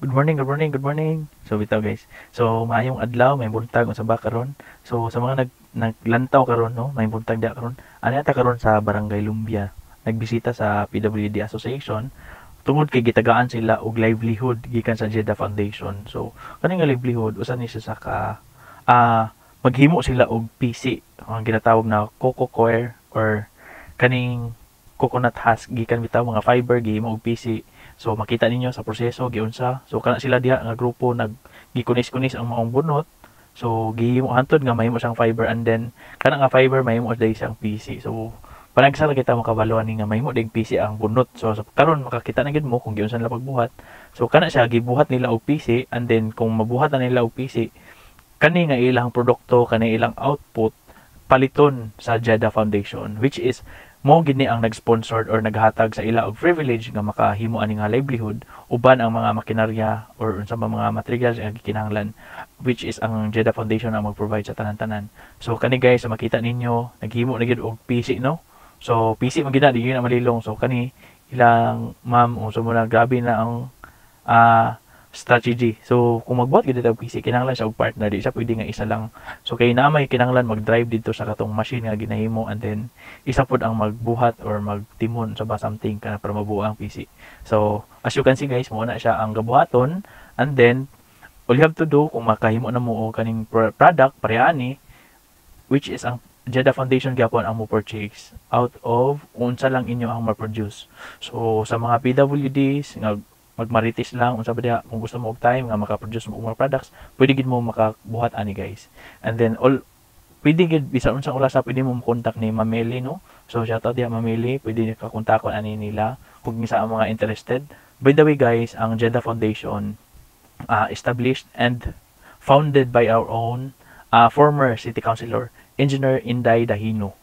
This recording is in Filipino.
Good morning, good morning, good morning. So bitaw guys. So maayong adlaw, may buntag unsa ba karon? So sa mga naglantaw karon no, may buntag da karon. Ani ata karon sa Barangay Lumbia. Nagbisita sa PWD Association tungod kay gitagaan sila og livelihood gikan sa Jeddah Foundation. So kaning nga livelihood usa ni siya sa maghimo sila og PC, ang ginatawag na coco coir or kaning coconut husk gikan bitaw mga fiber gihimo og PC. So makita ninyo sa proseso giunsa. So kana sila diha nga grupo gikunis-kunis ang maong bunot. So gihimo hantod nga mahimo siyang fiber and then kana nga fiber mahimo dai siyang PC. So panagsala kita makabaluan ni nga mahimo ding PC ang bunot. So karon makakita na gid mo kung giunsa nila pagbuhat. So kana siya gibuhat nila og PC and then kung mabuhat na nila og PC kani nga ilang produkto kani ilang output paliton sa Jeddah Foundation, which is mo gini ang nag-sponsored or naghatag sa ila og privilege nga makahimo ani nga livelihood uban ang mga makinarya or unsa ba mga materials nga gikinahanglan, which is ang Jeddah Foundation ang mag-provide sa tanan-tanan. So kani guys, makita ninyo naghimo na gid og PC no. So PC man gid na di na malilong. So kani ilang ma'am o so muna grabe na ang strategy. So kung magbuhat gid og PC kinahanglan siya og partner, di siya pwede nga isa lang. So kay na may kinahanglan mag-drive dito sa katong machine nga ginahimo and then isa pod ang magbuhat or magtimon sa ba something kana para mabuo ang PC. So as you can see guys, mo na siya ang gabuhaton and then all you have to do kung makahimo na mo og kaning product pareani, which is ang Jeddah Foundation gyapon ang mo purchase out of unsa lang inyo ang ma-produce. So sa mga PWDs nga magmaritis lang unsa ba diha kung gusto mo og time nga maka-produce mo og mga products, pwede gid mo makabuhat ani guys. And then all pwede gid bisan unsang oras pwede mo contact ni Mameli no. So shout out diha Mameli, pwede ka kontakon ani nila kung isa ang mga interested. By the way guys, ang Jeddah Foundation established and founded by our own former city councilor Engineer Inday Dahino.